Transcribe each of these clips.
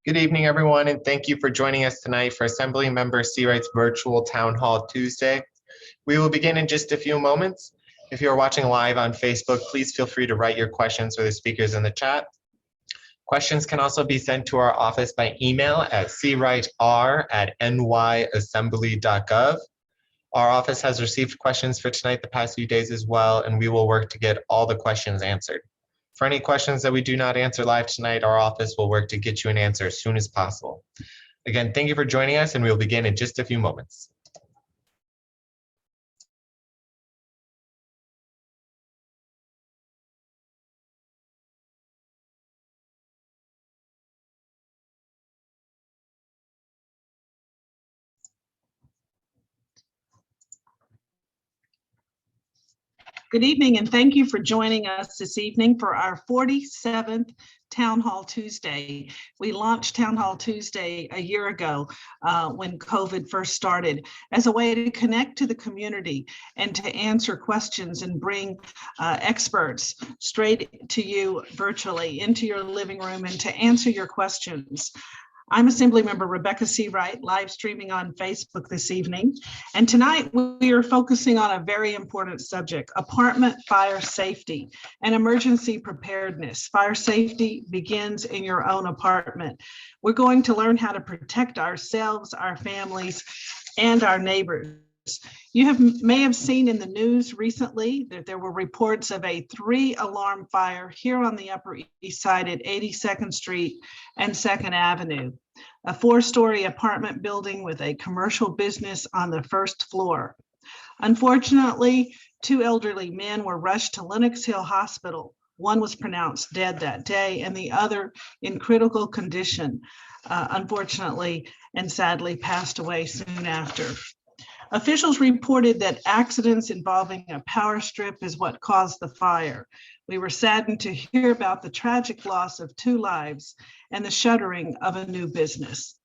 Good evening, everyone, and thank you for joining us tonight for Assembly Member Seawright's virtual Town Hall Tuesday. We will begin in just a few moments. If you are watching live on Facebook, please feel free to write your questions for the speakers in the chat. Questions can also be sent to our office by email at cwriter@nyassembly.gov. Our office has received questions for tonight the past few days as well, and we will work to get all the questions answered. For any questions that we do not answer live tonight, our office will work to get you an answer as soon as possible. Again, thank you for joining us, and we'll begin in just a few moments. Good evening, and thank you for joining us this evening for our 47th Town Hall Tuesday. We launched Town Hall Tuesday a year ago when COVID first started as a way to connect to the community and to answer questions and bring experts straight to you virtually into your living room and to answer your questions. I'm Assemblymember Rebecca Seawright, live streaming on Facebook this evening. And tonight we are focusing on a very important subject, apartment fire safety and emergency preparedness. Fire safety begins in your own apartment. We're going to learn how to protect ourselves, our families, and our neighbors. You may have seen in the news recently that there were reports of a 3-alarm fire here on the Upper East Side at 82nd Street and 2nd Avenue, a 4-story apartment building with a commercial business on the first floor. Unfortunately, 2 elderly men were rushed to Lenox Hill Hospital. One was pronounced dead that day and the other in critical condition, unfortunately and sadly passed away soon after. Officials reported that accidents involving a power strip is what caused the fire. We were saddened to hear about the tragic loss of 2 lives and the shuttering of a new business.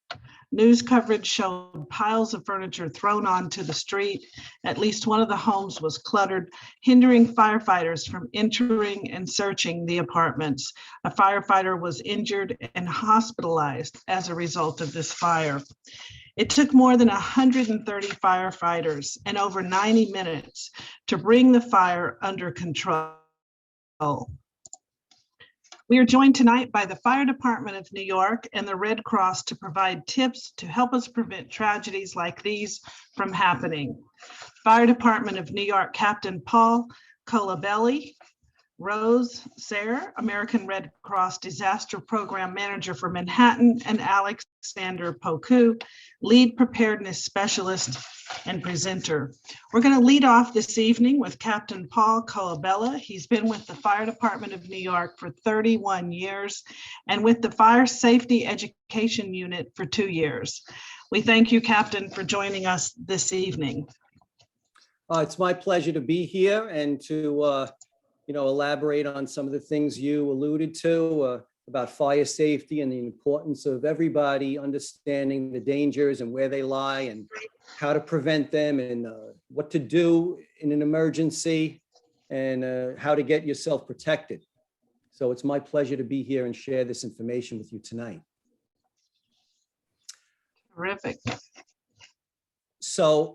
News coverage showed piles of furniture thrown onto the street. At least one of the homes was cluttered, hindering firefighters from entering and searching the apartments. A firefighter was injured and hospitalized as a result of this fire. It took more than 130 firefighters and over 90 minutes to bring the fire under control. We are joined tonight by the Fire Department of New York and the Red Cross to provide tips to help us prevent tragedies like these from happening. Fire Department of New York Captain Paul Colabelli, Rose Sayre, American Red Cross Disaster Program Manager for Manhattan, and Alexander Poku, Lead Preparedness Specialist and Presenter. We're going to lead off this evening with Captain Paul Colabella. He's been with the Fire Department of New York for 31 years and with the Fire Safety Education Unit for 2 years. We thank you, Captain, for joining us this evening. It's my pleasure to be here and to elaborate on some of the things you alluded to about fire safety and the importance of everybody understanding the dangers and where they lie and how to prevent them and what to do in an emergency and how to get yourself protected. So it's my pleasure to be here and share this information with you tonight. Terrific. So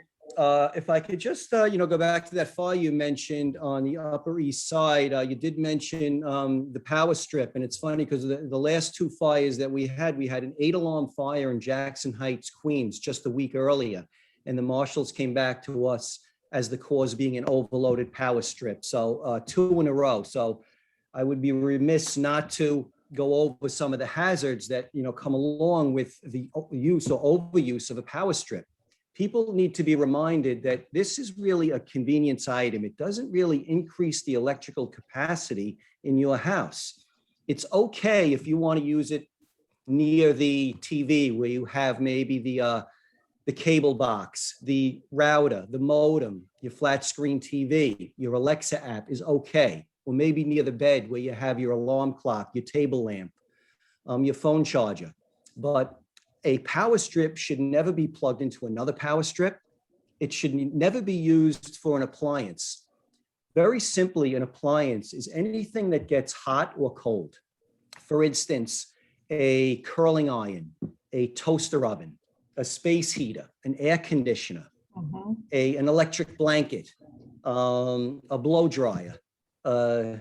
if I could just, go back to that fire you mentioned on the Upper East Side, you did mention the power strip. And it's funny because the last 2 fires that we had an 8-alarm fire in Jackson Heights, Queens, just a week earlier. And the marshals came back to us as the cause being an overloaded power strip. So 2 in a row. So I would be remiss not to go over some of the hazards that, come along with the use or overuse of a power strip. People need to be reminded that this is really a convenience item. It doesn't really increase the electrical capacity in your house. It's okay if you want to use it near the TV where you have maybe the cable box, the router, the modem, your flat screen TV, your Alexa app is okay. Or maybe near the bed where you have your alarm clock, your table lamp, your phone charger. But a power strip should never be plugged into another power strip. It should never be used for an appliance. Very simply, an appliance is anything that gets hot or cold. For instance, a curling iron, a toaster oven, a space heater, an air conditioner, Mhm. an electric blanket, a blow dryer, a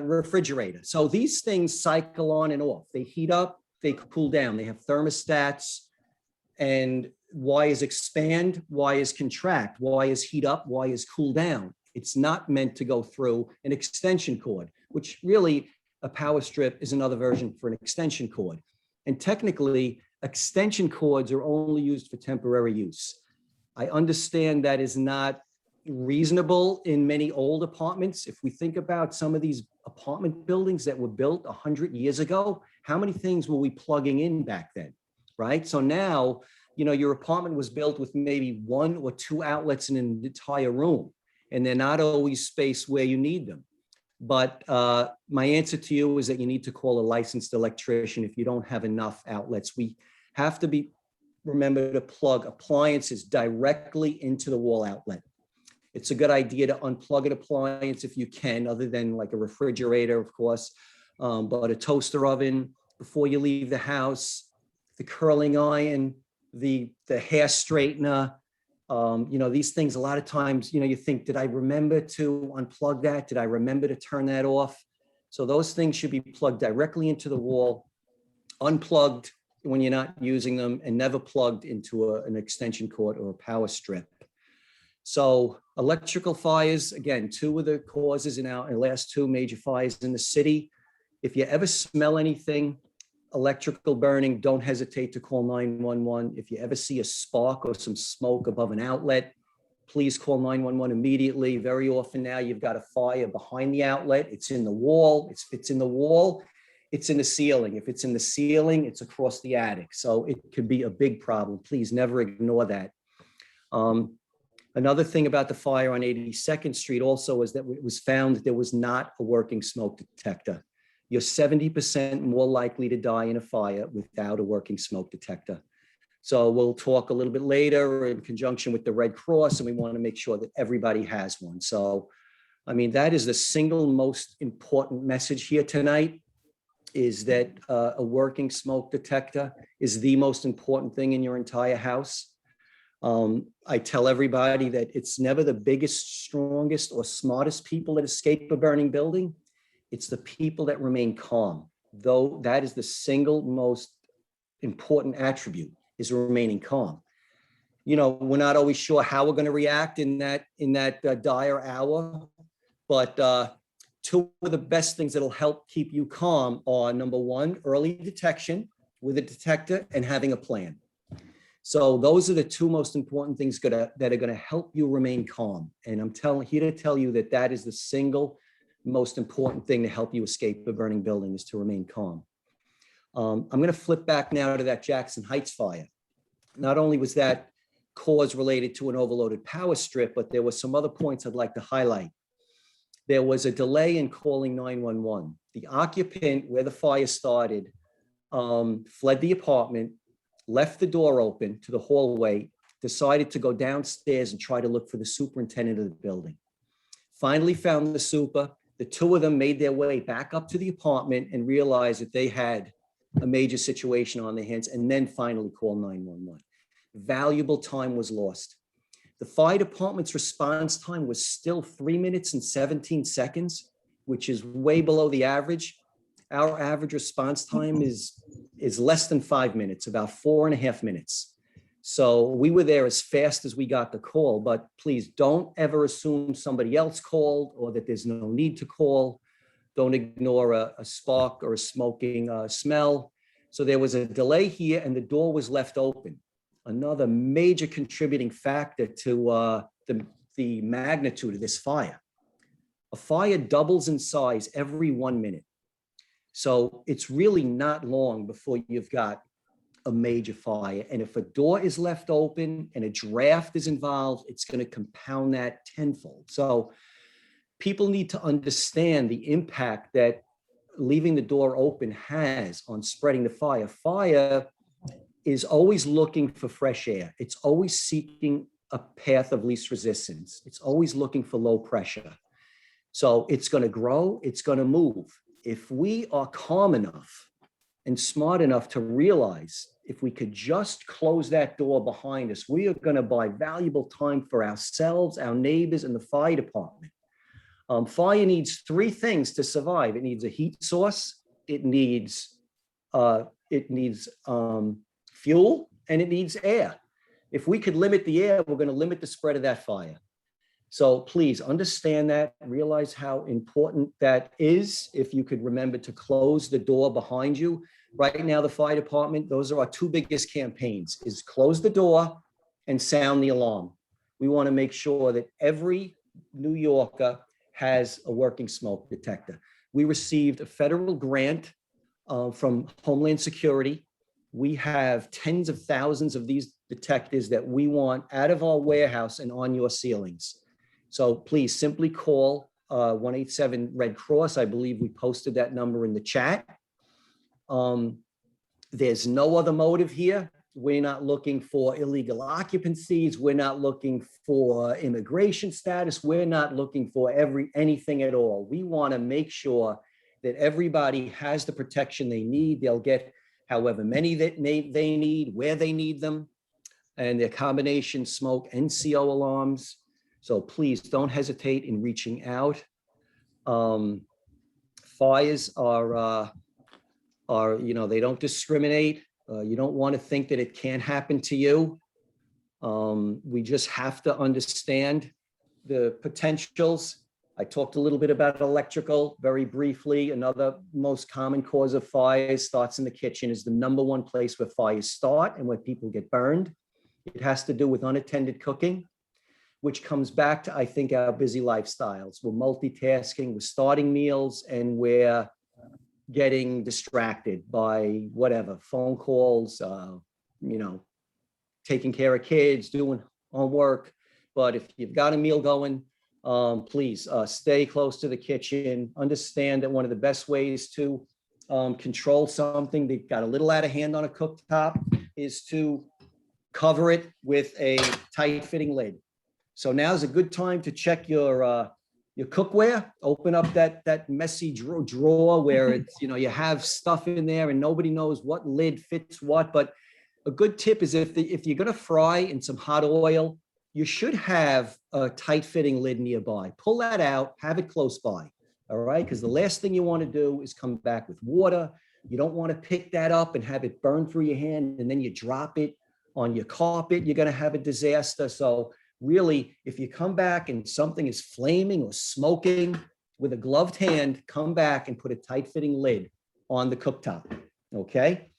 refrigerator. So these things cycle on and off. They heat up, they cool down. They have thermostats. And why is expand? Why is contract? Why is heat up? Why is cool down? It's not meant to go through an extension cord, which really a power strip is another version for an extension cord. And technically, extension cords are only used for temporary use. I understand that is not reasonable in many old apartments. If we think about some of these apartment buildings that were built 100 years ago, how many things were we plugging in back then, right? So now, your apartment was built with maybe 1 or 2 outlets in an entire room, and they're not always spaced where you need them. But my answer to you is that you need to call a licensed electrician if you don't have enough outlets. We have to remember to plug appliances directly into the wall outlet. It's a good idea to unplug an appliance if you can, other than like a refrigerator, of course, but a toaster oven before you leave the house, the curling iron, the hair straightener. These things, a lot of times, you think, did I remember to unplug that? Did I remember to turn that off? So those things should be plugged directly into the wall, unplugged when you're not using them, and never plugged into an extension cord or a power strip. So electrical fires, again, 2 of the causes in our last 2 major fires in the city. If you ever smell anything electrical burning, don't hesitate to call 911. If you ever see a spark or some smoke above an outlet, please call 911 immediately. Very often now you've got a fire behind the outlet. It's in the wall. If it's in the wall, it's in the ceiling. If it's in the ceiling, it's across the attic. So it could be a big problem. Please never ignore that. Another thing about the fire on 82nd Street also is that it was found that there was not a working smoke detector. You're 70% more likely to die in a fire without a working smoke detector. So we'll talk a little bit later in conjunction with the Red Cross, and we want to make sure that everybody has one. So, that is the single most important message here tonight, is that a working smoke detector is the most important thing in your entire house. I tell everybody that it's never the biggest, strongest, or smartest people that escape a burning building. It's the people that remain calm. Though that is the single most important attribute, is remaining calm. We're not always sure how we're going to react in that dire hour, but 2 of the best things that'll help keep you calm are, number 1, early detection with a detector and having a plan. So those are the 2 most important things that are going to help you remain calm. And I'm here to tell you that is the single most important thing to help you escape a burning building, is to remain calm. I'm going to flip back now to that Jackson Heights fire. Not only was that cause related to an overloaded power strip, but there were some other points I'd like to highlight. There was a delay in calling 911. The occupant where the fire started fled the apartment, left the door open to the hallway, decided to go downstairs and try to look for the superintendent of the building. Finally found the super. The 2 of them made their way back up to the apartment and realized that they had a major situation on their hands, and then finally called 911. Valuable time was lost. The fire department's response time was still 3 minutes and 17 seconds, which is way below the average. Our average response time is less than 5 minutes, about 4.5 minutes. So we were there as fast as we got the call, but please don't ever assume somebody else called or that there's no need to call. Don't ignore a spark or a smoking smell. So there was a delay here, and the door was left open. Another major contributing factor to the magnitude of this fire. A fire doubles in size every 1 minute. So it's really not long before you've got a major fire. And if a door is left open and a draft is involved, it's going to compound that tenfold. So people need to understand the impact that leaving the door open has on spreading the fire. Fire is always looking for fresh air. It's always seeking a path of least resistance. It's always looking for low pressure. So it's going to grow, it's going to move. if we are calm enough and smart enough to realize if we could just close that door behind us, we are going to buy valuable time for ourselves, our neighbors, and the fire department. Fire needs three things to survive. It needs a heat source, it needs fuel, and it needs air. If we could limit the air, we're going to limit the spread of that fire. So please understand that, realize how important that is. If you could remember to close the door behind you. Right now, the fire department, those are our two biggest campaigns, is close the door and sound the alarm. We want to make sure that every New Yorker has a working smoke detector. We received a federal grant from Homeland Security. We have tens of thousands of these detectors that we want out of our warehouse and on your ceilings. So please simply call 187 Red Cross. I believe we posted that number in the chat. There's no other motive here. We're not looking for illegal occupancies. We're not looking for immigration status. We're not looking for anything at all. We want to make sure that everybody has the protection they need. They'll get however many that they need, where they need them, and their combination smoke NCO alarms. So please don't hesitate in reaching out. Fires are, they don't discriminate. You don't want to think that it can't happen to you. We just have to understand the potentials. I talked a little bit about electrical very briefly. Another most common cause of fires starts in the kitchen, is the number one place where fires start and where people get burned. It has to do with unattended cooking, which comes back to, I think, our busy lifestyles. We're multitasking, we're starting meals, and we're getting distracted by whatever, phone calls, taking care of kids, doing homework. But if you've got a meal going, please stay close to the kitchen. Understand that one of the best ways to control something that got a little out of hand on a cooktop is to cover it with a tight-fitting lid. So now's a good time to check your cookware. Open up that messy drawer where it's, you have stuff in there and nobody knows what lid fits what. But a good tip is if you're going to fry in some hot oil, you should have a tight-fitting lid nearby. Pull that out, have it close by, all right? Because the last thing you want to do is come back with water. You don't want to pick that up and have it burn through your hand, and then you drop it on your carpet. You're going to have a disaster. So really, if you come back and something is flaming or smoking, with a gloved hand, come back and put a tight-fitting lid on the cooktop, okay?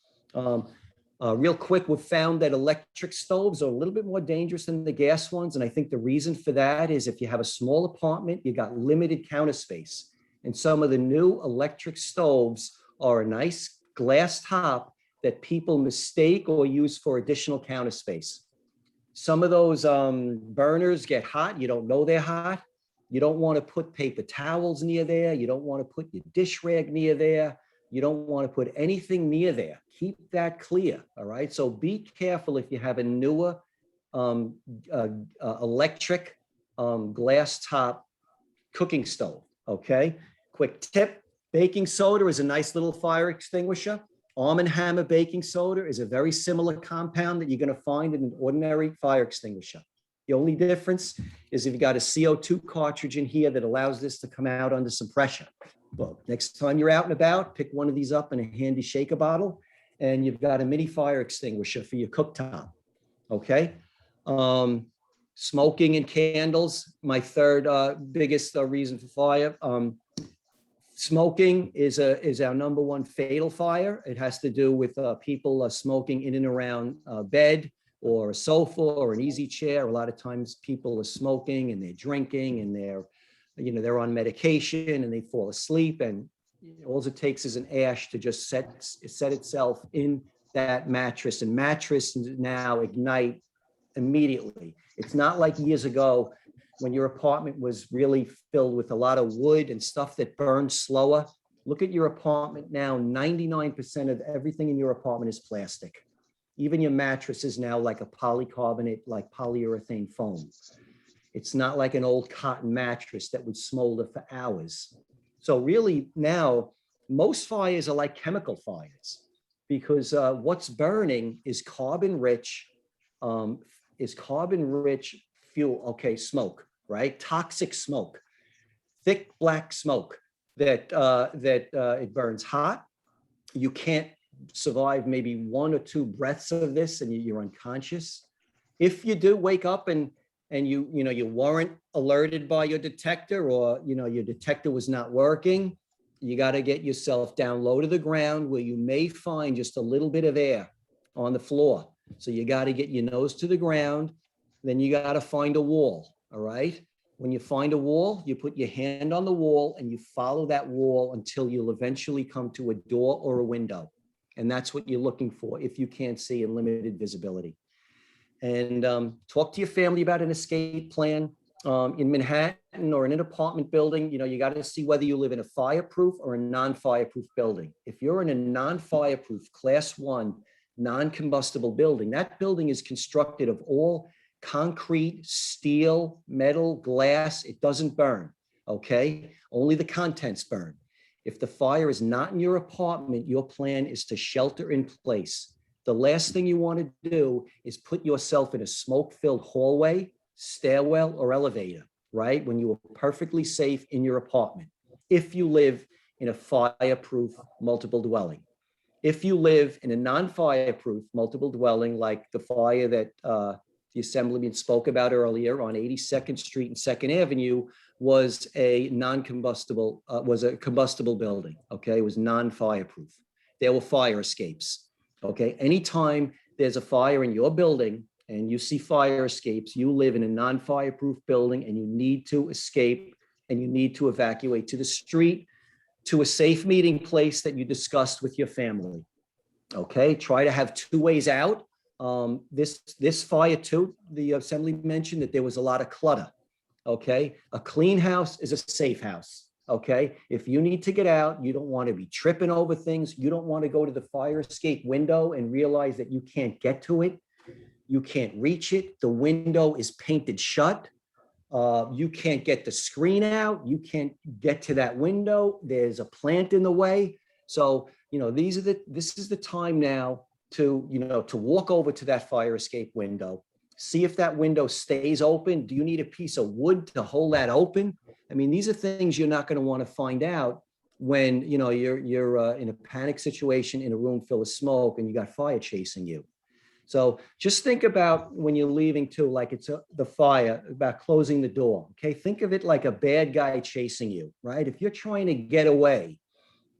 Real quick, we've found that electric stoves are a little bit more dangerous than the gas ones. And I think the reason for that is if you have a small apartment, you got limited counter space. And some of the new electric stoves are a nice glass top that people mistake or use for additional counter space. Some of those burners get hot. You don't know they're hot. You don't want to put paper towels near there. You don't want to put your dish rag near there. You don't want to put anything near there. Keep that clear, all right? So be careful if you have a newer electric glass top cooking stove, okay? Quick tip, baking soda is a nice little fire extinguisher. Arm & Hammer baking soda is a very similar compound that you're going to find in an ordinary fire extinguisher. The only difference is if you got a CO2 cartridge in here that allows this to come out under some pressure. Well, next time you're out and about, pick one of these up in a handy shaker bottle, and you've got a mini fire extinguisher for your cooktop, okay? Smoking and candles, my third biggest reason for fire. Smoking is our number one fatal fire. It has to do with people smoking in and around bed or a sofa or an easy chair. A lot of times people are smoking and they're drinking and they're on medication and they fall asleep, and all it takes is an ash to just set itself in that mattress, and mattress now ignite immediately. It's not like years ago when your apartment was really filled with a lot of wood and stuff that burned slower. Look at your apartment now. 99% of everything in your apartment is plastic. Even your mattress is now like a polycarbonate, like polyurethane foam. It's not like an old cotton mattress that would smolder for hours. So really now most fires are like chemical fires because what's burning is carbon-rich fuel, okay, smoke, right? Toxic smoke, thick black smoke that it burns hot. You can't survive maybe 1 or 2 breaths of this and you're unconscious. If you do wake up and you weren't alerted by your detector, or your detector was not working, you got to get yourself down low to the ground where you may find just a little bit of air on the floor. So you got to get your nose to the ground. Then you got to find a wall. All right. When you find a wall, you put your hand on the wall and you follow that wall until you'll eventually come to a door or a window. And that's what you're looking for if you can't see in limited visibility. And talk to your family about an escape plan. In Manhattan or in an apartment building, you got to see whether you live in a fireproof or a non-fireproof building. If you're in a non-fireproof class 1 non-combustible building, that building is constructed of all concrete, steel, metal, glass. It doesn't burn, okay? Only the contents burn. If the fire is not in your apartment, your plan is to shelter in place. The last thing you want to do is put yourself in a smoke-filled hallway, stairwell, or elevator, right? When you are perfectly safe in your apartment. If you live in a fireproof multiple dwelling. If you live in a non-fireproof multiple dwelling, like the fire that the Assemblyman spoke about earlier on 82nd Street and 2nd Avenue, was a non-combustible, was a combustible building, okay? It was non-fireproof. There were fire escapes, okay? Anytime there's a fire in your building and you see fire escapes, you live in a non-fireproof building and you need to escape and you need to evacuate to the street, to a safe meeting place that you discussed with your family, okay? Try to have 2 ways out. This fire too, the Assembly mentioned that there was a lot of clutter, okay? A clean house is a safe house, okay? If you need to get out, you don't want to be tripping over things. You don't want to go to the fire escape window and realize that you can't get to it. You can't reach it. The window is painted shut. You can't get the screen out. You can't get to that window. There's a plant in the way. So, this is the time now to walk over to that fire escape window, see if that window stays open. Do you need a piece of wood to hold that open? I mean, these are things you're not going to want to find out when, you're in a panic situation in a room full of smoke and you got fire chasing you. So just think about when you're leaving too, like it's the fire, about closing the door. Okay. Think of it like a bad guy chasing you, right? If you're trying to get away,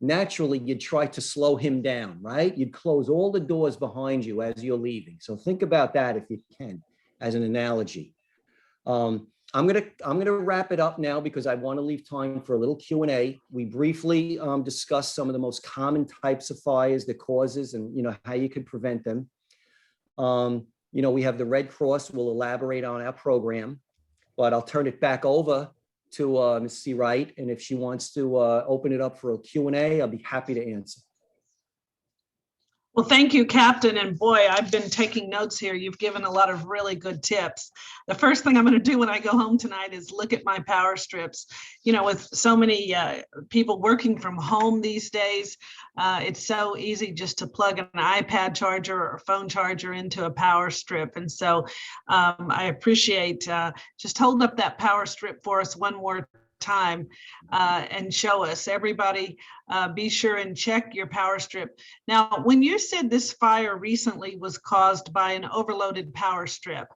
naturally you'd try to slow him down, right? You'd close all the doors behind you as you're leaving. So think about that if you can, as an analogy. I'm gonna wrap it up now because I want to leave time for a little Q&A. We briefly discussed some of the most common types of fires, the causes, and how you could prevent them. We have the Red Cross. We'll elaborate on our program, but I'll turn it back over to Ms. C. Wright, and if she wants to open it up for a Q&A, I'll be happy to answer. Well, thank you, Captain. And boy, I've been taking notes here. You've given a lot of really good tips. The first thing I'm going to do when I go home tonight is look at my power strips. With so many people working from home these days, it's so easy just to plug an iPad charger or phone charger into a power strip. And so I appreciate just holding up that power strip for us one more time and show us. Everybody, be sure and check your power strip. Now, when you said this fire recently was caused by an overloaded power strip,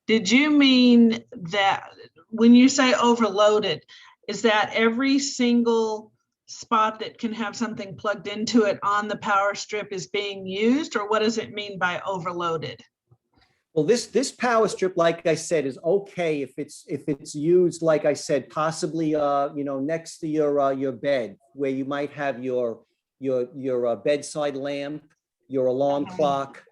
did you mean that when you say overloaded, is that every single spot that can have something plugged into it on the power strip is being used, or what does it mean by overloaded? Well, this power strip, like I said, is okay if it's used, like I said, possibly next to your bed, where you might have your bedside lamp, your alarm clock,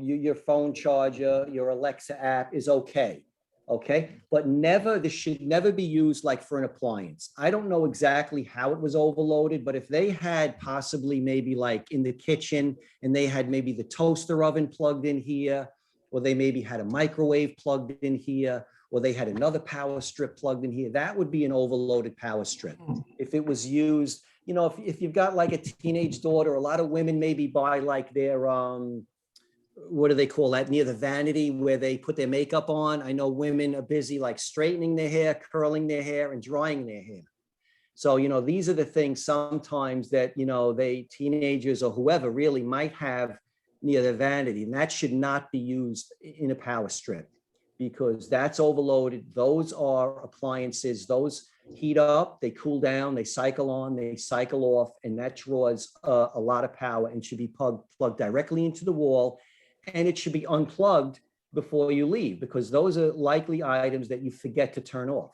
your phone charger, your Alexa app is okay. Okay, but this should never be used like for an appliance. I don't know exactly how it was overloaded, but if they had possibly maybe like in the kitchen and they had maybe the toaster oven plugged in here, or they maybe had a microwave plugged in here, or they had another power strip plugged in here, that would be an overloaded power strip. If it was used if you've got like a teenage daughter, a lot of women maybe buy like their, what do they call that, near the vanity where they put their makeup on. I know women are busy like straightening their hair, curling their hair, and drying their hair. So, these are the things sometimes that, teenagers or whoever really might have near their vanity. And that should not be used in a power strip because that's overloaded. Those are appliances. Those heat up, they cool down, they cycle on, they cycle off, and that draws a lot of power and should be plugged directly into the wall. And it should be unplugged before you leave because those are likely items that you forget to turn off.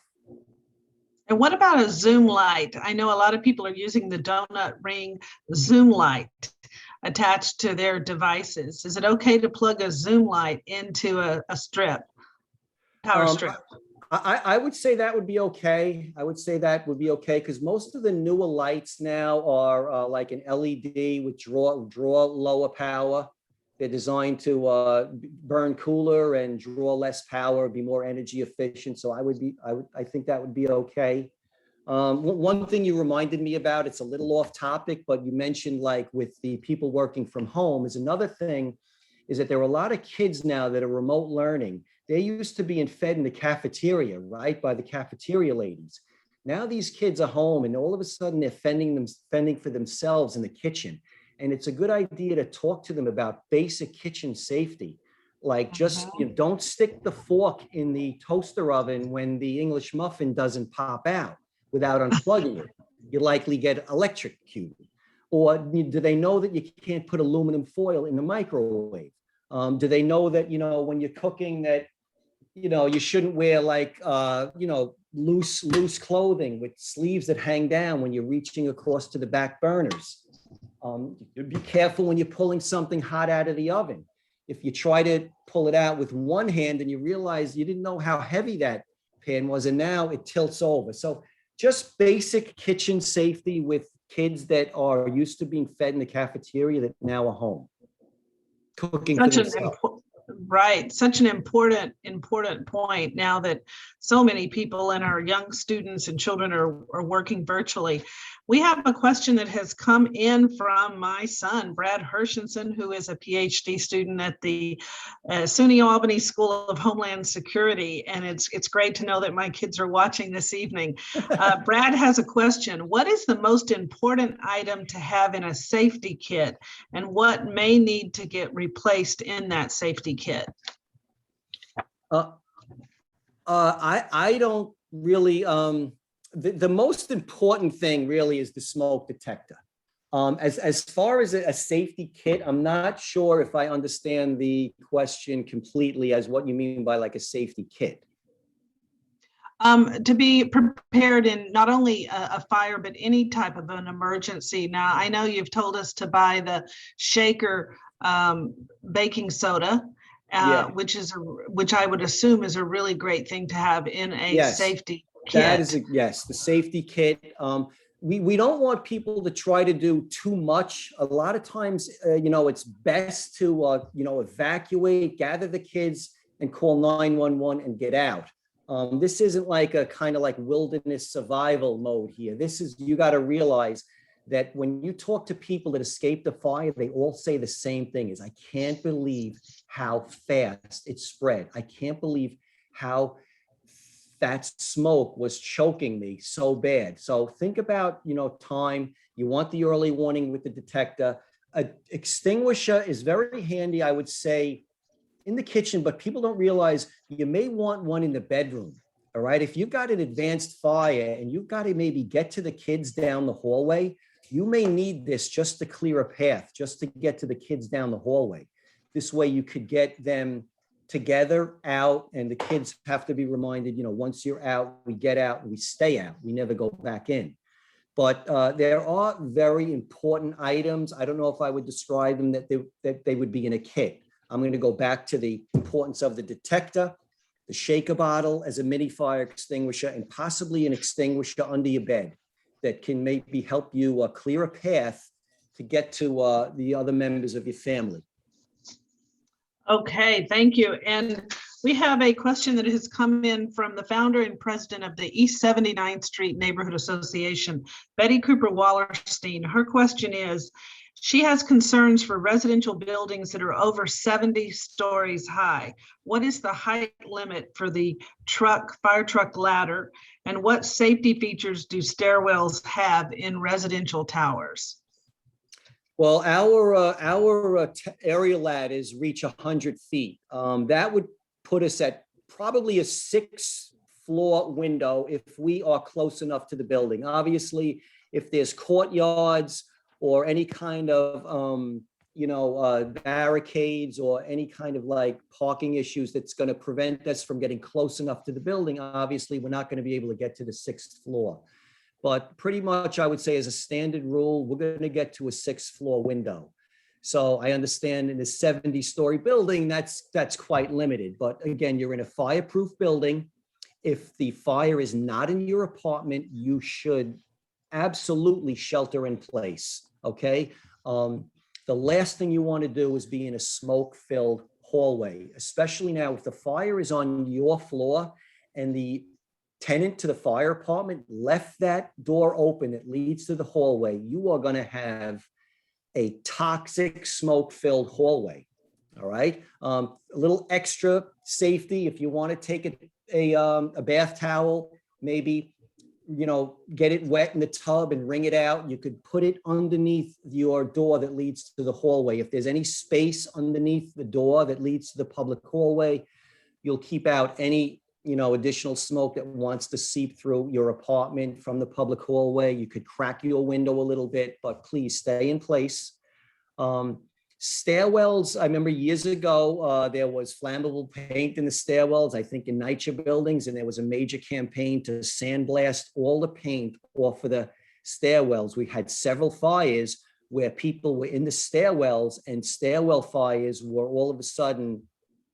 And what about a zoom light? I know a lot of people are using the donut ring zoom light attached to their devices. Is it okay to plug a zoom light into a power strip? I would say that would be okay. I would say that would be okay because most of the newer lights now are like an LED with draw lower power. They're designed to burn cooler and draw less power, be more energy efficient. So I think that would be okay. One thing you reminded me about, it's a little off topic, but you mentioned like with the people working from home is another thing is that there are a lot of kids now that are remote learning. They used to being fed in the cafeteria, right? By the cafeteria ladies. Now these kids are home and all of a sudden they're fending for themselves in the kitchen. And it's a good idea to talk to them about basic kitchen safety. Like just don't stick the fork in the toaster oven when the English muffin doesn't pop out without unplugging it. You likely get electrocuted. Or do they know that you can't put aluminum foil in the microwave? Do they know that, when you're cooking that, you shouldn't wear like, loose clothing with sleeves that hang down when you're reaching across to the back burners? Be careful when you're pulling something hot out of the oven. If you try to pull it out with one hand and you realize you didn't know how heavy that pan was, and now it tilts over. So just basic kitchen safety with kids that are used to being fed in the cafeteria that now are home, cooking for themselves. Right. Such an important point now that so many people and our young students and children are working virtually. We have a question that has come in from my son, Brad Hershenson, who is a PhD student at the SUNY Albany School of Homeland Security. And it's great to know that my kids are watching this evening. Brad has a question. What is the most important item to have in a safety kit? And what may need to get replaced in that safety kit? I don't really, the most important thing really is the smoke detector. As far as a safety kit, I'm not sure if I understand the question completely as what you mean by like a safety kit. To be prepared in not only a fire, but any type of an emergency. Now, I know you've told us to buy the shaker baking soda, which I would assume is a really great thing to have in a safety kit. That is, the safety kit. We don't want people to try to do too much. A lot of times, it's best to, evacuate, gather the kids and call 911 and get out. This isn't like a kind of like wilderness survival mode here. You got to realize that when you talk to people that escaped the fire, they all say the same thing is, I can't believe how fast it spread. I can't believe how that smoke was choking me so bad. So think about, time. You want the early warning with the detector. An extinguisher is very handy, I would say, in the kitchen, but people don't realize you may want one in the bedroom. All right. If you've got an advanced fire and you've got to maybe get to the kids down the hallway, you may need this just to clear a path, just to get to the kids down the hallway. This way you could get them together out, and the kids have to be reminded, once you're out, we get out and we stay out. We never go back in. But there are very important items. I don't know if I would describe them that they would be in a kit. I'm going to go back to the importance of the detector, the shaker bottle as a mini fire extinguisher, and possibly an extinguisher under your bed that can maybe help you clear a path to get to the other members of your family. Okay, thank you. And We have a question that has come in from the founder and president of the East 79th Street Neighborhood Association, Betty Cooper Wallerstein. Her question is, she has concerns for residential buildings that are over 70 stories high. What is the height limit for the fire truck ladder? And what safety features do stairwells have in residential towers? Well, our area ladders reach 100 feet. That would put us at probably a 6th floor window if we are close enough to the building. Obviously, if there's courtyards or any kind of barricades or any kind of like parking issues that's going to prevent us from getting close enough to the building, obviously we're not going to be able to get to the 6th floor. But pretty much I would say as a standard rule, we're going to get to a 6th floor window. So I understand in a 70-story building, that's quite limited. But again, you're in a fireproof building. If the fire is not in your apartment, you should absolutely shelter in place, okay? The last thing you want to do is be in a smoke-filled hallway, especially now if the fire is on your floor and the tenant to the fire apartment left that door open that leads to the hallway, you are going to have a toxic smoke-filled hallway. All right. A little extra safety if you want to take a bath towel, maybe, get it wet in the tub and wring it out. You could put it underneath your door that leads to the hallway. If there's any space underneath the door that leads to the public hallway, you'll keep out any additional smoke that wants to seep through your apartment from the public hallway. You could crack your window a little bit, but please stay in place. Stairwells, I remember years ago, there was flammable paint in the stairwells, I think in NYCHA buildings, and there was a major campaign to sandblast all the paint off of the stairwells. We had several fires where people were in the stairwells and stairwell fires were all of a sudden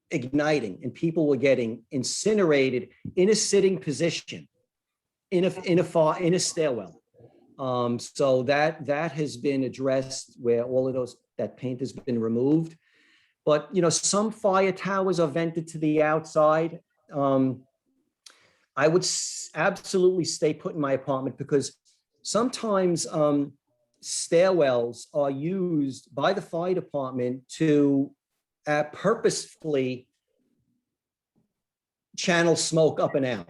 igniting and people were getting incinerated in a sitting position in a stairwell. So that has been addressed where all of that paint has been removed. But some fire towers are vented to the outside. I would absolutely stay put in my apartment because sometimes stairwells are used by the fire department to purposefully channel smoke up and out.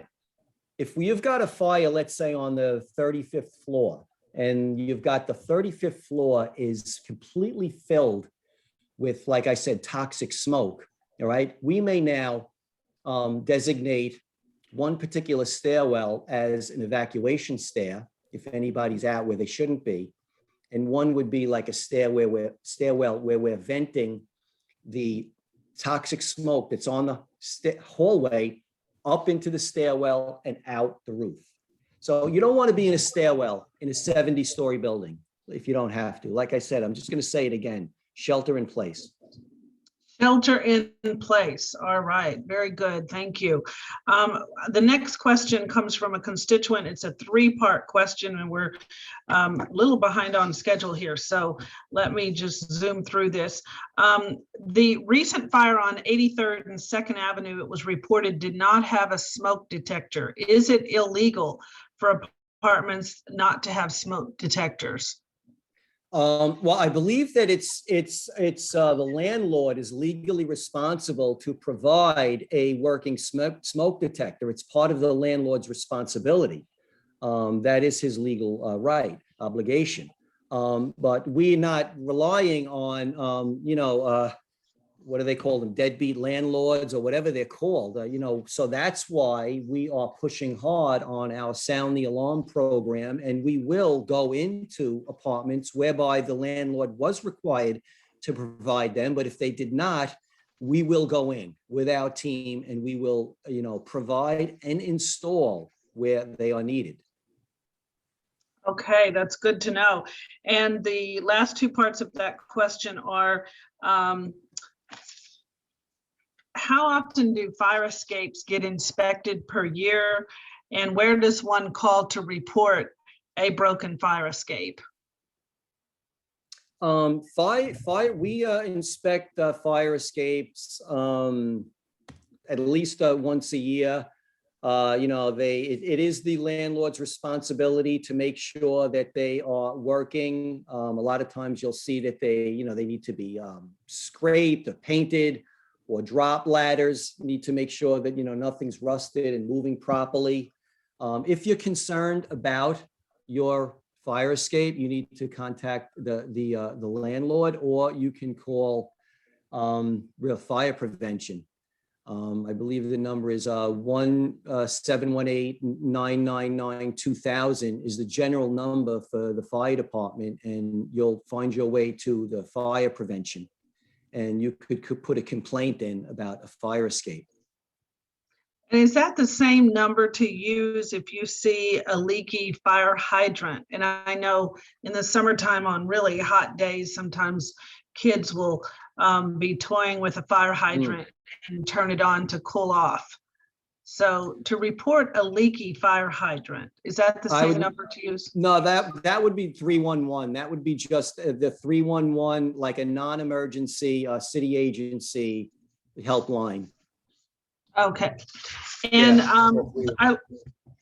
If you've got a fire, let's say on the 35th floor, and you've got the 35th floor is completely filled with, like I said, toxic smoke, all right? We may now designate one particular stairwell as an evacuation stair, if anybody's out where they shouldn't be, and one would be like a stairwell where we're venting the toxic smoke that's on the hallway up into the stairwell and out the roof. So you don't want to be in a stairwell in a 70-story building if you don't have to. Like I said, I'm just going to say it again, shelter in place. Shelter in place. All right. Very good. Thank you. The next question comes from a constituent. It's a 3-part question and we're a little behind on schedule here. So let me just zoom through this. The recent fire on 83rd and 2nd Avenue, it was reported, did not have a smoke detector. Is it illegal for apartments not to have smoke detectors? Well, I believe that it's the landlord is legally responsible to provide a working smoke detector. It's part of the landlord's responsibility. That is his legal obligation. But we're not relying on what do they call them, deadbeat landlords or whatever they're called. So that's why we are pushing hard on our Sound the Alarm program, and we will go into apartments whereby the landlord was required to provide them. But if they did not, we will go in with our team and we will, provide and install where they are needed. Okay, that's good to know. And the last 2 parts of that question are, how often do fire escapes get inspected per year? And where does one call to report a broken fire escape? We inspect fire escapes at least once a year. It is the landlord's responsibility to make sure that they are working. A lot of times you'll see that they need to be scraped or painted, or drop ladders need to make sure that, nothing's rusted and moving properly. If you're concerned about your fire escape, you need to contact the landlord, or you can call real fire prevention. I believe the number is 1-718-999-2000 is the general number for the fire department, and you'll find your way to the fire prevention, and you could put a complaint in about a fire escape. And is that the same number to use if you see a leaky fire hydrant? And I know in the summertime on really hot days, sometimes kids will be toying with a fire hydrant and turn it on to cool off. So to report a leaky fire hydrant, is that the same number to use? No, that would be 311. That would be just the 311, like a non-emergency city agency helpline. Okay. And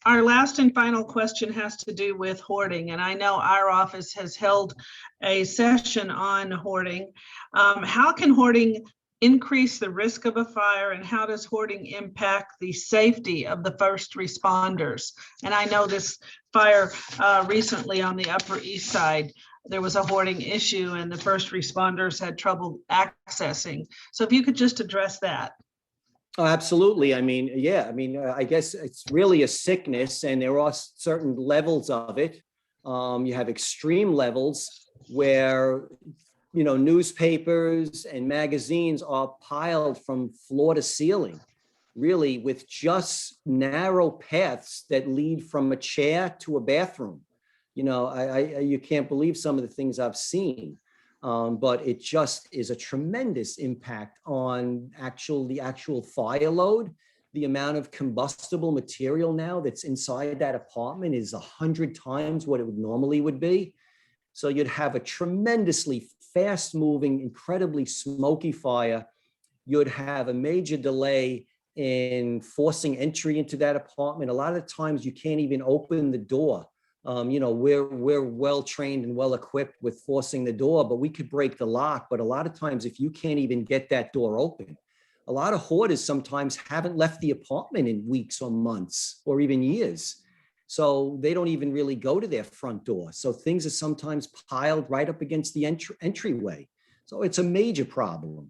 our last and final question has to do with hoarding. And I know our office has held a session on hoarding. How can hoarding increase the risk of a fire, and how does hoarding impact the safety of the first responders? And I know this fire recently on the Upper East Side, there was a hoarding issue and the first responders had trouble accessing. So if you could just address that. Oh, absolutely. I guess it's really a sickness, and there are certain levels of it. You have extreme levels where, newspapers and magazines are piled from floor to ceiling, really, with just narrow paths that lead from a chair to a bathroom. You can't believe some of the things I've seen. But it just is a tremendous impact on the actual fire load. The amount of combustible material now that's inside that apartment is 100 times what it normally would be. So you'd have a tremendously fast-moving, incredibly smoky fire. You'd have a major delay in forcing entry into that apartment. A lot of times you can't even open the door. We're well trained and well equipped with forcing the door, but we could break the lock. But a lot of times, if you can't even get that door open, a lot of hoarders sometimes haven't left the apartment in weeks or months or even years. So they don't even really go to their front door. So things are sometimes piled right up against the entryway. So it's a major problem.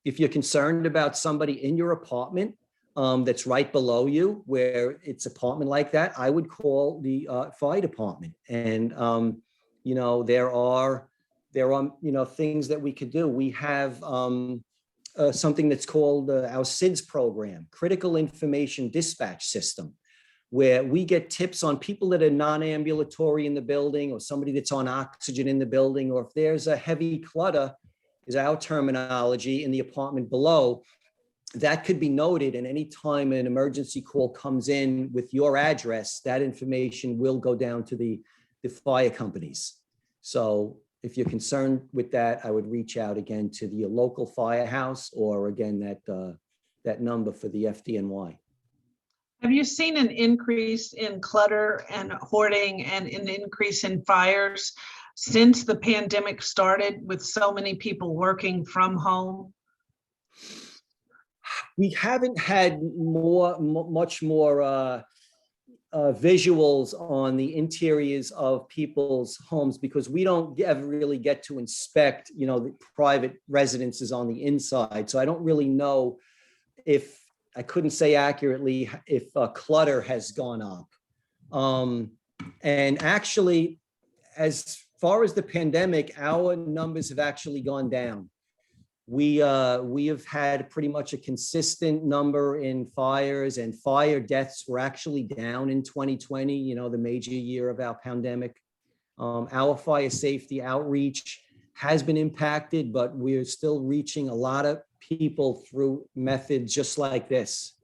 If you're concerned about somebody in your apartment, that's right below you, where it's apartment like that, I would call the fire department. And there are things that we could do. We have something that's called our SIDS program, Critical Information Dispatch System, where we get tips on people that are non-ambulatory in the building, or somebody that's on oxygen in the building, or if there's a heavy clutter, is our terminology, in the apartment below. That could be noted, and anytime an emergency call comes in with your address, that information will go down to the fire companies. So if you're concerned with that, I would reach out again to the local firehouse, or again, that number for the FDNY. Have you seen an increase in clutter and hoarding and an increase in fires since the pandemic started, with so many people working from home? We haven't had much more visuals on the interiors of people's homes, because we don't ever really get to inspect, the private residences on the inside. So I don't really know if, I couldn't say accurately if clutter has gone up. And actually, as far as the pandemic, our numbers have actually gone down. We have had pretty much a consistent number in fires, and fire deaths were actually down in 2020, the major year of our pandemic. Our fire safety outreach has been impacted, but we're still reaching a lot of people through methods just like this.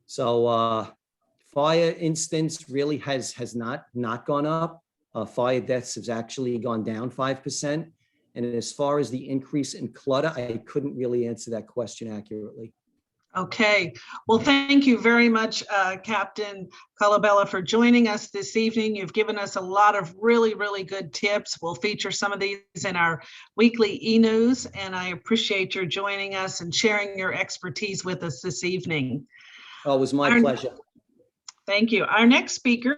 So fire instance really has not gone up. Fire deaths has actually gone down 5%. And as far as the increase in clutter, I couldn't really answer that question accurately. Okay, well, thank you very much, Captain Colabella, for joining us this evening. You've given us a lot of really, really good tips. We'll feature some of these in our weekly e-news, and I appreciate your joining us and sharing your expertise with us this evening. Oh, it was my pleasure. Thank you. Our next speaker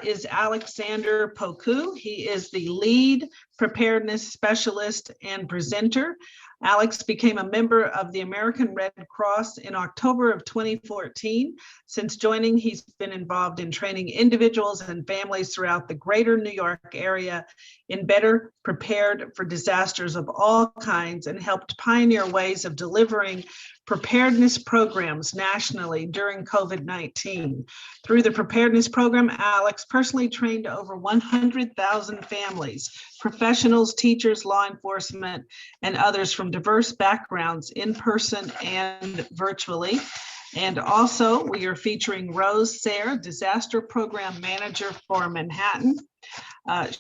is Alexander Poku. He is the lead preparedness specialist and presenter. Alex became a member of the American Red Cross in October of 2014. Since joining, he's been involved in training individuals and families throughout the greater New York area in better prepared for disasters of all kinds, and helped pioneer ways of delivering preparedness programs nationally during COVID-19. Through the preparedness program, Alex personally trained over 100,000 families, professionals, teachers, law enforcement, and others from diverse backgrounds in person and virtually. And also, we are featuring Rose Sayre, Disaster Program Manager for Manhattan.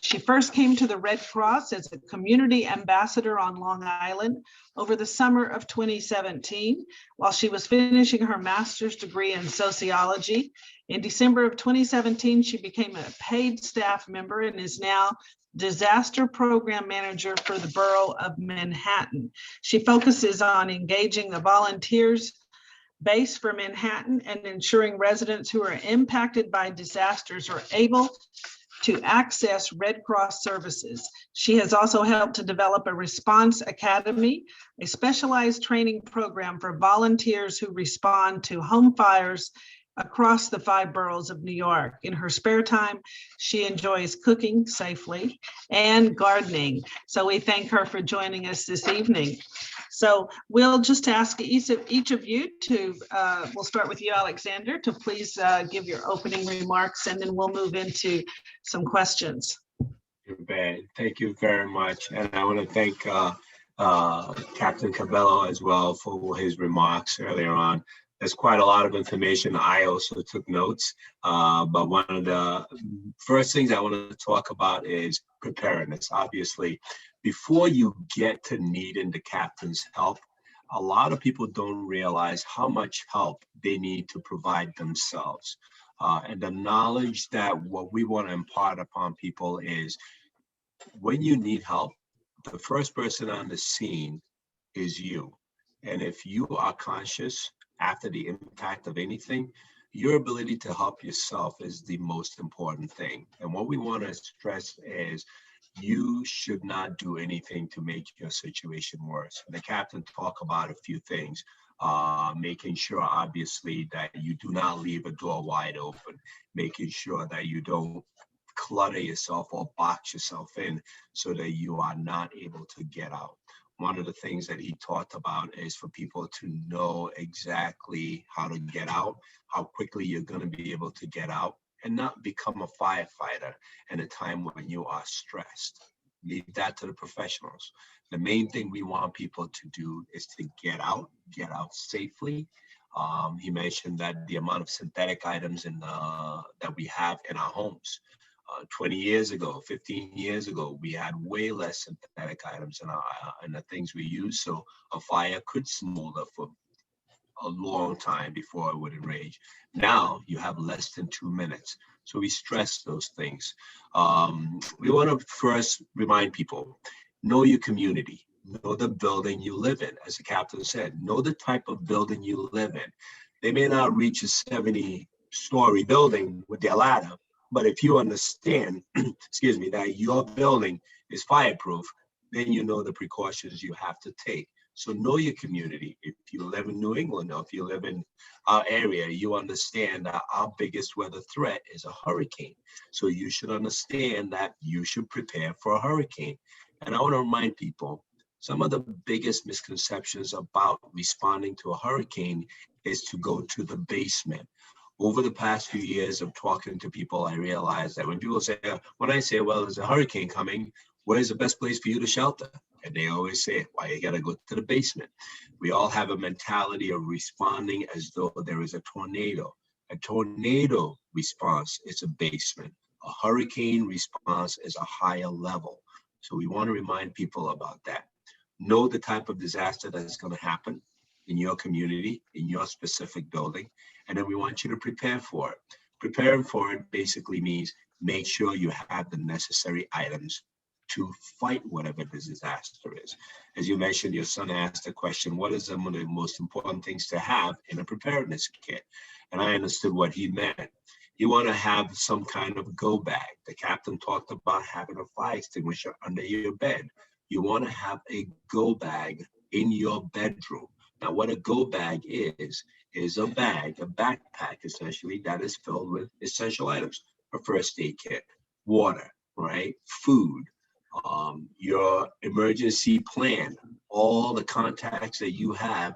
She first came to the Red Cross as a community ambassador on Long Island over the summer of 2017, while she was finishing her master's degree in sociology. In December of 2017, she became a paid staff member and is now Disaster Program Manager for the Borough of Manhattan. She focuses on engaging the volunteers base for Manhattan and ensuring residents who are impacted by disasters are able to access Red Cross services. She has also helped to develop a Response Academy, a specialized training program for volunteers who respond to home fires across the 5 boroughs of New York. In her spare time, she enjoys cooking safely and gardening. So we thank her for joining us this evening. So we'll just ask each of you to, we'll start with you, Alexander, to please give your opening remarks, and then we'll move into some questions. Thank you very much. And I want to thank Captain Cabello as well for his remarks earlier on. There's quite a lot of information. I also took notes, but one of the first things I want to talk about is preparedness. Obviously, before you get to needing the captain's help, a lot of people don't realize how much help they need to provide themselves. And the knowledge that what we want to impart upon people is when you need help, the first person on the scene is you. And if you are conscious after the impact of anything, your ability to help yourself is the most important thing. And what we want to stress is you should not do anything to make your situation worse. And the captain talked about a few things, making sure obviously that you do not leave a door wide open, making sure that you don't clutter yourself or box yourself in so that you are not able to get out. One of the things that he talked about is for people to know exactly how to get out, how quickly you're going to be able to get out, and not become a firefighter in a time when you are stressed. Leave that to the professionals. The main thing we want people to do is to get out safely. He mentioned that the amount of synthetic items that we have in our homes. 20 years ago, 15 years ago, we had way less synthetic items in the things we use. So a fire could smolder for a long time before it would enrage. Now you have less than 2 minutes. So we stress those things. We want to first remind people, know your community, know the building you live in. As the captain said, know the type of building you live in. They may not reach a 70-story building with their ladder, but if you understand, excuse me, that your building is fireproof, then you know the precautions you have to take. So know your community. If you live in New England or if you live in our area, you understand that our biggest weather threat is a hurricane. So you should understand that you should prepare for a hurricane. And I want to remind people, some of the biggest misconceptions about responding to a hurricane is to go to the basement. Over the past few years of talking to people, I realized that when people say, when I say, well, there's a hurricane coming, where's the best place for you to shelter? And they always say, why you gotta go to the basement. We all have a mentality of responding as though there is a tornado. A tornado response is a basement. A hurricane response is a higher level. So we want to remind people about that. Know the type of disaster that's going to happen. in your community, in your specific building, and then we want you to prepare for it. Preparing for it basically means make sure you have the necessary items to fight whatever the disaster is. As you mentioned, your son asked the question, what is some of the most important things to have in a preparedness kit? And I understood what he meant. You want to have some kind of go bag. The captain talked about having a fire extinguisher under your bed. You want to have a go bag in your bedroom. Now, what a go bag is a bag, a backpack essentially, that is filled with essential items, a first aid kit, water, right? Food, your emergency plan, all the contacts that you have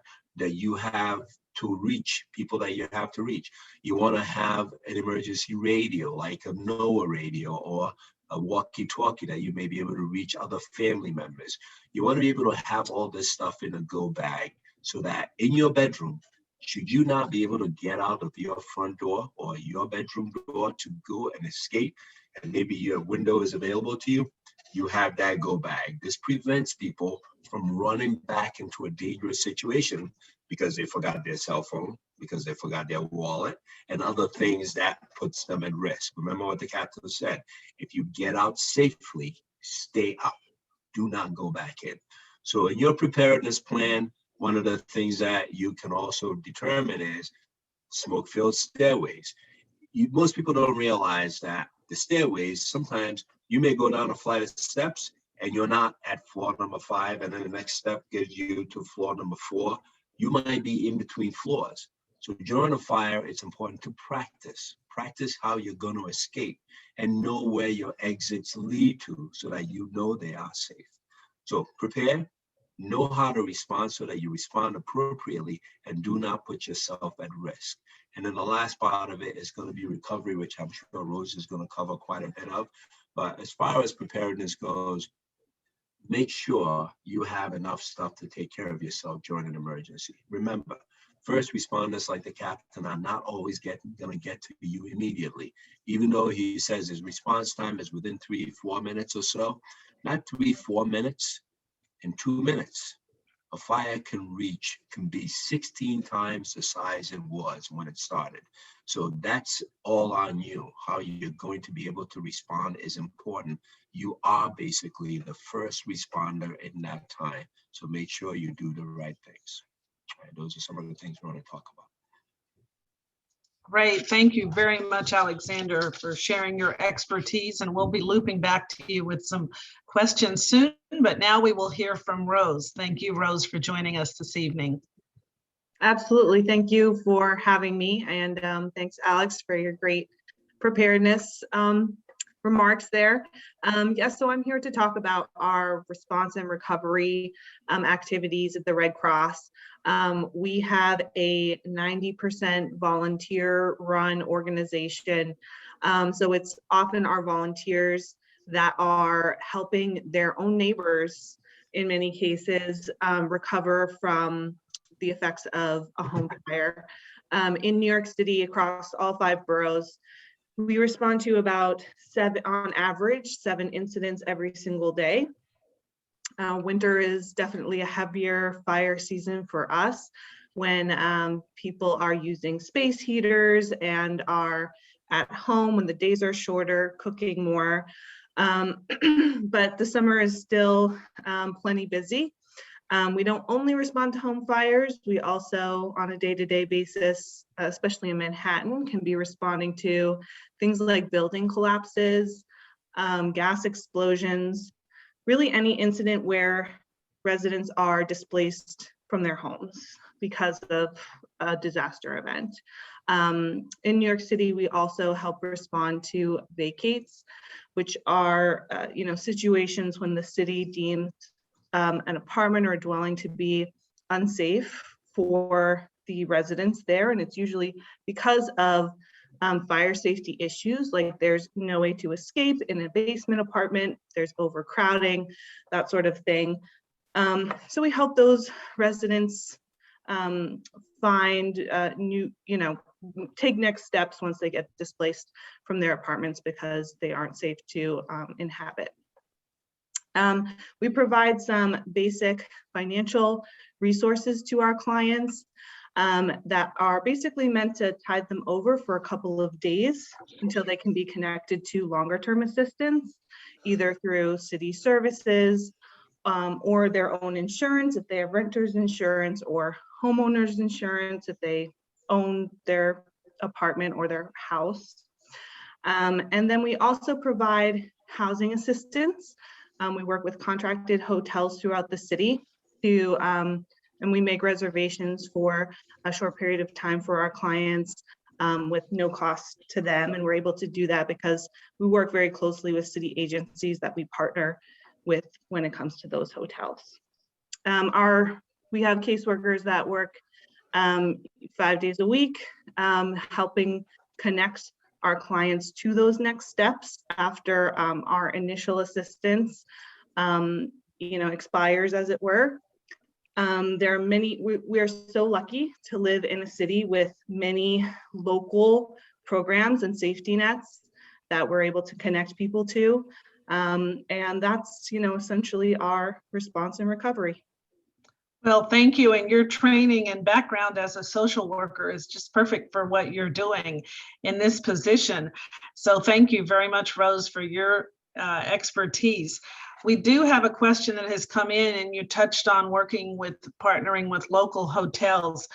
to reach, people that you have to reach. You want to have an emergency radio, like a NOAA radio or a walkie-talkie that you may be able to reach other family members. You want to be able to have all this stuff in a go bag so that in your bedroom, should you not be able to get out of your front door or your bedroom door to go and escape, and maybe your window is available to you, you have that go bag. This prevents people from running back into a dangerous situation because they forgot their cell phone, because they forgot their wallet, and other things that puts them at risk. Remember what the captain said, if you get out safely, stay out. Do not go back in. So in your preparedness plan, one of the things that you can also determine is smoke-filled stairways. Most people don't realize that the stairways, sometimes you may go down a flight of steps and you're not at floor number 5, and then the next step gives you to floor number 4. You might be in between floors. So during a fire, it's important to practice how you're going to escape and know where your exits lead to so that you know they are safe. So prepare, know how to respond so that you respond appropriately and do not put yourself at risk. And then the last part of it is going to be recovery, which I'm sure Rose is going to cover quite a bit of. But as far as preparedness goes, make sure you have enough stuff to take care of yourself during an emergency. Remember, first responders like the captain are not always going to get to you immediately. Even though he says his response time is within 3-4 minutes or so, not 3-4 minutes, in 2 minutes. A fire can be 16 times the size it was when it started. So that's all on you. How you're going to be able to respond is important. You are basically the first responder in that time. So make sure you do the right things. All right, those are some of the things we want to talk about. Great. Thank you very much, Alexander, for sharing your expertise. And we'll be looping back to you with some questions soon. But now we will hear from Rose. Thank you, Rose, for joining us this evening. Absolutely. Thank you for having me. And thanks, Alex, for your great preparedness remarks there. Yes, so I'm here to talk about our response and recovery activities at the Red Cross. We have a 90% volunteer run organization. So it's often our volunteers that are helping their own neighbors, in many cases, recover from the effects of a home fire. In New York City, across all 5 boroughs, we respond to about 7, on average, 7 incidents every single day. Winter is definitely a heavier fire season for us when people are using space heaters and are at home when the days are shorter, cooking more. But the summer is still plenty busy. We don't only respond to home fires, we also, on a day-to-day basis, especially in Manhattan, can be responding to things like building collapses, gas explosions, really any incident where residents are displaced from their homes because of a disaster event. In New York City, we also help respond to vacates, which are situations when the city deems an apartment or a dwelling to be unsafe for the residents there. And it's usually because of fire safety issues, like there's no way to escape in a basement apartment, there's overcrowding, that sort of thing. So we help those residents find take next steps once they get displaced from their apartments because they aren't safe to inhabit. We provide some basic financial resources to our clients that are basically meant to tide them over for a couple of days until they can be connected to longer term assistance, either through city services or their own insurance if they have renter's insurance, or homeowner's insurance if they own their apartment or their house. And then we also provide housing assistance. We work with contracted hotels throughout the city to, and we make reservations for a short period of time for our clients with no cost to them. And we're able to do that because we work very closely with city agencies that we partner with when it comes to those hotels. We have caseworkers that work 5 days a week, helping connect our clients to those next steps after our initial assistance expires, as it were. There are many, we are so lucky to live in a city with many local programs and safety nets that we're able to connect people to. And that's, essentially our response and recovery. Well, thank you. And your training and background as a social worker is just perfect for what you're doing in this position. So thank you very much, Rose, for your expertise. We do have a question that has come in, and you touched on partnering with local hotels.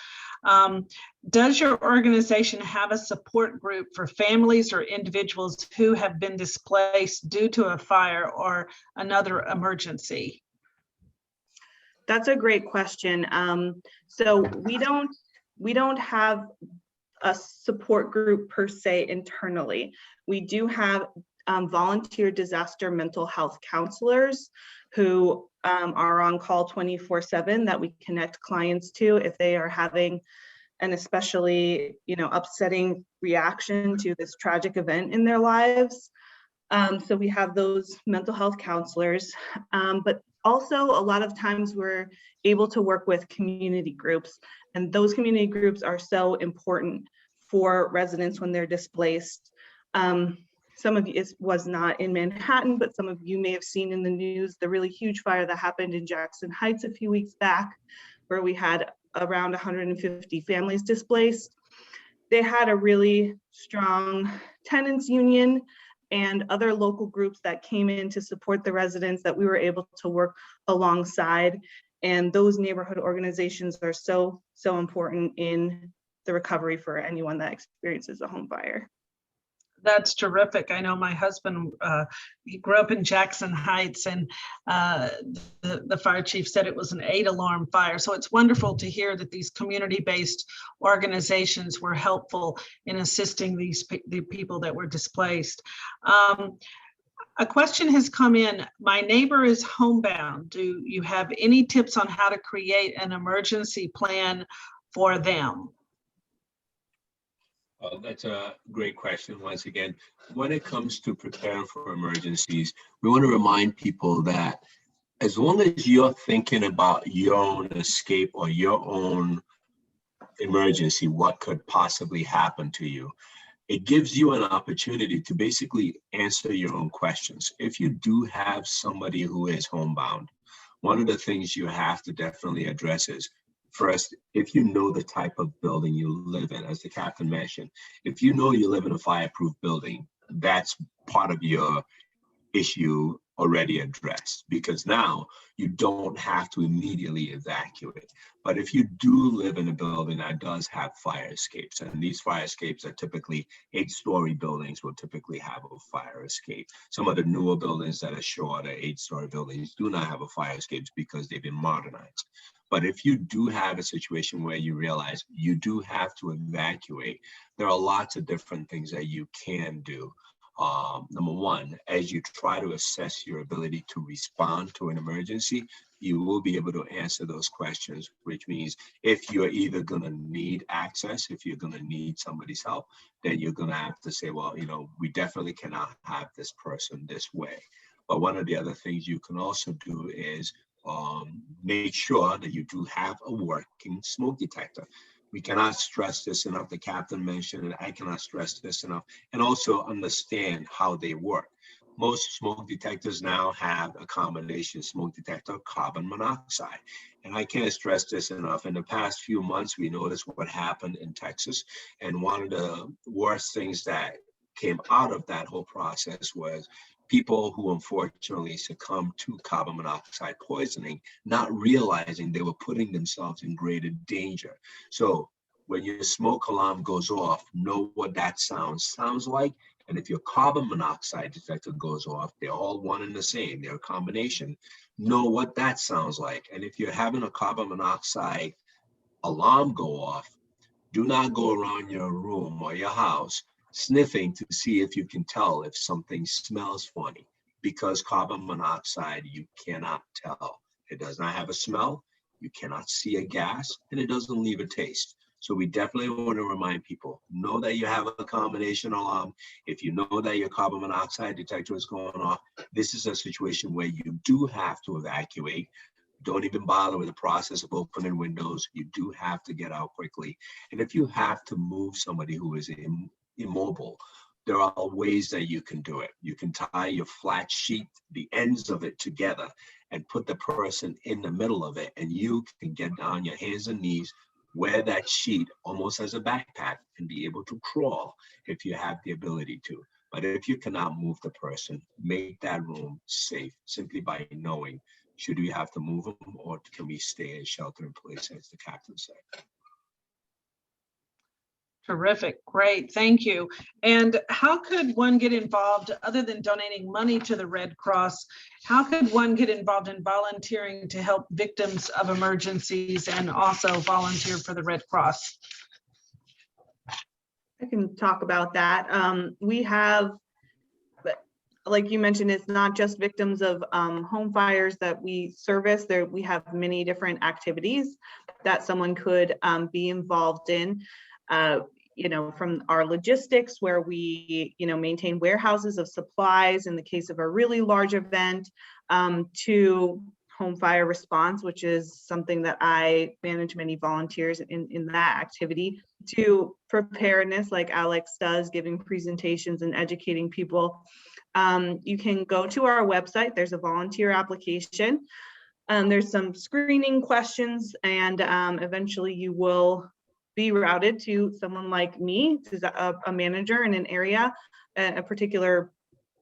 Does your organization have a support group for families or individuals who have been displaced due to a fire or another emergency? That's a great question. So we don't have a support group per se internally. We do have volunteer disaster mental health counselors who are on call 24/7 that we connect clients to if they are having an especially upsetting reaction to this tragic event in their lives. So we have those mental health counselors, but also a lot of times we're able to work with community groups, and those community groups are so important for residents when they're displaced. Some of you, it was not in Manhattan, but some of you may have seen in the news the really huge fire that happened in Jackson Heights a few weeks back, where we had around 150 families displaced. They had a really strong tenants union and other local groups that came in to support the residents that we were able to work alongside. And those neighborhood organizations are so important in the recovery for anyone that experiences a home fire. That's terrific. I know my husband, he grew up in Jackson Heights, and the fire chief said it was an 8-alarm fire. So it's wonderful to hear that these community-based organizations were helpful in assisting the people that were displaced. A question has come in. My neighbor is homebound. Do you have any tips on how to create an emergency plan for them? That's a great question. Once again, when it comes to preparing for emergencies, we want to remind people that as long as you're thinking about your own escape or your own emergency, what could possibly happen to you, it gives you an opportunity to basically answer your own questions. If you do have somebody who is homebound, one of the things you have to definitely address is, first, if you know the type of building you live in, as the captain mentioned, if you know you live in a fireproof building, that's part of your issue already addressed, because now you don't have to immediately evacuate. But if you do live in a building that does have fire escapes, and these fire escapes are typically 8-story buildings will typically have a fire escape. Some of the newer buildings that are shorter, 8-story buildings, do not have a fire escapes because they've been modernized. But if you do have a situation where you realize you do have to evacuate, there are lots of different things that you can do. Number one, as you try to assess your ability to respond to an emergency, you will be able to answer those questions, which means if you're either going to need access, if you're going to need somebody's help, then you're going to have to say, well, we definitely cannot have this person this way. But one of the other things you can also do is make sure that you do have a working smoke detector. We cannot stress this enough. The captain mentioned it. I cannot stress this enough. And also understand how they work. Most smoke detectors now have a combination smoke detector, carbon monoxide. And I can't stress this enough. In the past few months, we noticed what happened in Texas. And one of the worst things that came out of that whole process was people who unfortunately succumbed to carbon monoxide poisoning, not realizing they were putting themselves in greater danger. So when your smoke alarm goes off, know what that sounds like. And if your carbon monoxide detector goes off, they're all one and the same, they're a combination. Know what that sounds like. And if you're having a carbon monoxide alarm go off, do not go around your room or your house sniffing to see if you can tell if something smells funny, because carbon monoxide, you cannot tell. It does not have a smell, you cannot see a gas, and it doesn't leave a taste. So we definitely want to remind people, know that you have a combination alarm. If you know that your carbon monoxide detector is going off, this is a situation where you do have to evacuate. Don't even bother with the process of opening windows. You do have to get out quickly. And if you have to move somebody who is immobile, there are ways that you can do it. You can tie your flat sheet, the ends of it together, and put the person in the middle of it, and you can get down your hands and knees, wear that sheet almost as a backpack, and be able to crawl if you have the ability to. But if you cannot move the person, make that room safe simply by knowing, should we have to move them, or can we stay in shelter in place, as the captain said? Terrific, great, thank you. And how could one get involved, other than donating money to the Red Cross? How could one get involved in volunteering to help victims of emergencies and also volunteer for the Red Cross? I can talk about that. We have, like you mentioned, it's not just victims of home fires that we service. There, we have many different activities that someone could be involved in. From our logistics, where we, maintain warehouses of supplies in the case of a really large event, to home fire response, which is something that I manage many volunteers in that activity, to preparedness, like Alex does, giving presentations and educating people. You can go to our website. There's a volunteer application. There's some screening questions, and eventually you will be routed to someone like me, who's a manager in an area, a particular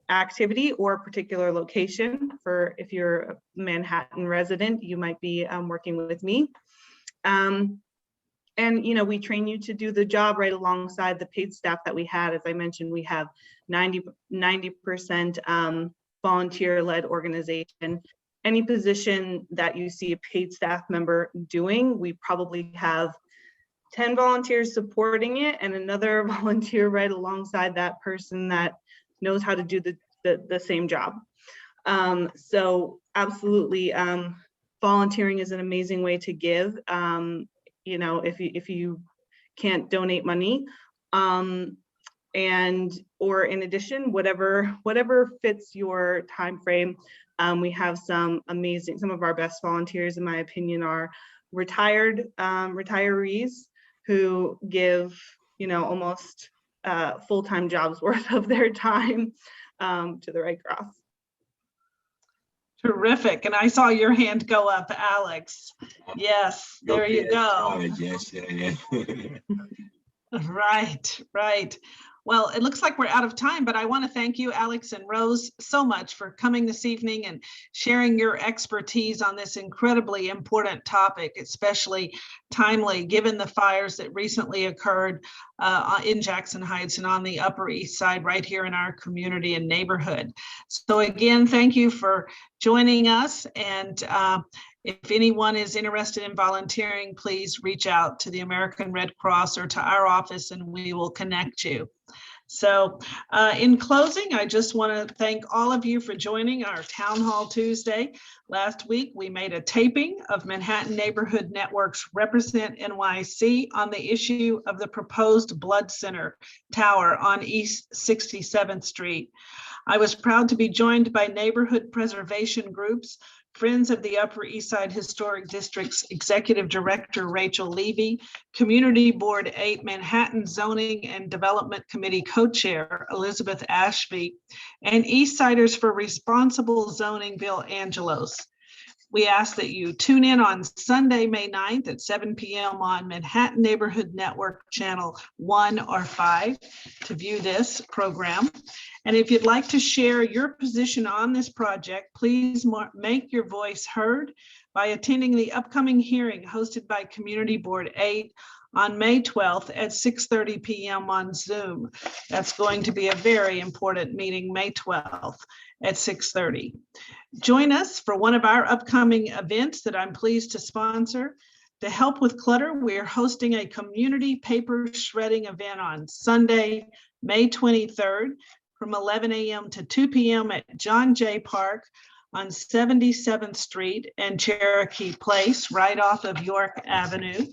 activity or a particular location. For if you're a Manhattan resident, you might be working with me. And we train you to do the job right alongside the paid staff that we have. As I mentioned, we have 90% volunteer-led organization. Any position that you see a paid staff member doing, we probably have 10 volunteers supporting it and another volunteer right alongside that person that knows how to do the same job. So absolutely, volunteering is an amazing way to give. If you can't donate money, or in addition, whatever fits your time frame. We have some of our best volunteers, in my opinion, are retirees who give, almost full-time jobs worth of their time to the Red Cross. Terrific. And I saw your hand go up, Alex. Yes, there you go. Yes, yeah. Right. Well, it looks like we're out of time, but I want to thank you, Alex and Rose, so much for coming this evening and sharing your expertise on this incredibly important topic, especially timely given the fires that recently occurred in Jackson Heights and on the Upper East Side right here in our community and neighborhood. So again, thank you for joining us. And if anyone is interested in volunteering, please reach out to the American Red Cross or to our office and we will connect you. So in closing, I just want to thank all of you for joining our Town Hall Tuesday. Last week, we made a taping of Manhattan Neighborhood Network's Represent NYC on the issue of the proposed Blood Center Tower on East 67th Street. I was proud to be joined by neighborhood preservation groups, Friends of the Upper East Side Historic District's Executive Director, Rachel Levy, Community Board 8 Manhattan Zoning and Development Committee Co-Chair, Elizabeth Ashby, and East Siders for Responsible Zoning, Bill Angelos. We ask that you tune in on Sunday, May 9th at 7 p.m. on Manhattan Neighborhood Network Channel 1 or 5 to view this program. And if you'd like to share your position on this project, please make your voice heard by attending the upcoming hearing hosted by Community Board 8 on May 12th at 6:30 p.m. on Zoom. That's going to be a very important meeting, May 12th at 6:30. Join us for one of our upcoming events that I'm pleased to sponsor. To help with clutter, we're hosting a community paper shredding event on Sunday, May 23rd from 11 a.m. to 2 p.m. at John Jay Park on 77th Street and Cherokee Place, right off of York Avenue.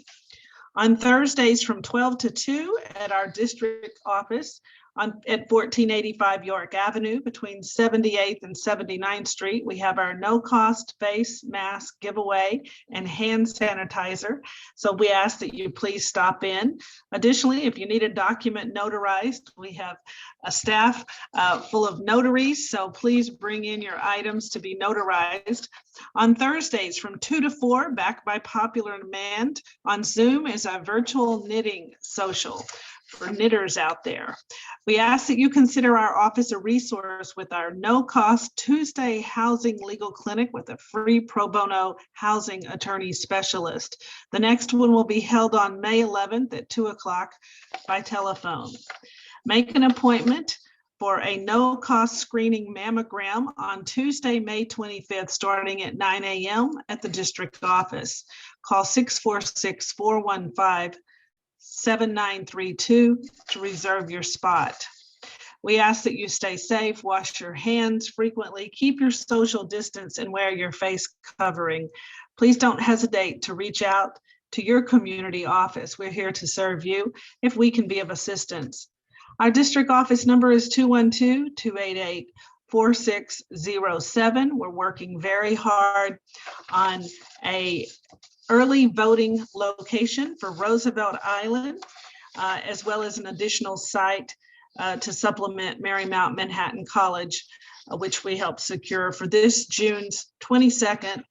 On Thursdays from 12 to 2 at our district office at 1485 York Avenue between 78th and 79th Street. We have our no-cost face mask giveaway and hand sanitizer. So we ask that you please stop in. Additionally, if you need a document notarized, we have a staff full of notaries. So please bring in your items to be notarized. On Thursdays from 2 to 4, back by popular demand on Zoom, is our virtual knitting social for knitters out there. We ask that you consider our office a resource with our no-cost Tuesday housing legal clinic with a free pro bono housing attorney specialist. The next one will be held on May 11th at 2 o'clock by telephone. Make an appointment for a no-cost screening mammogram on Tuesday, May 25th, starting at 9 a.m. at the district office. Call 646-415-7932 to reserve your spot. We ask that you stay safe, wash your hands frequently, keep your social distance, and wear your face covering. Please don't hesitate to reach out to your community office. We're here to serve you if we can be of assistance. Our district office number is 212-288-4607. We're working very hard on a early voting location for Roosevelt Island, as well as an additional site to supplement Marymount Manhattan College, which we helped secure for this June's 22nd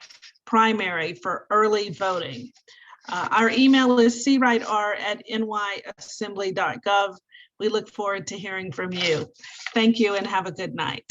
primary for early voting. Our email is crightr@nyassembly.gov. We look forward to hearing from you. Thank you and have a good night.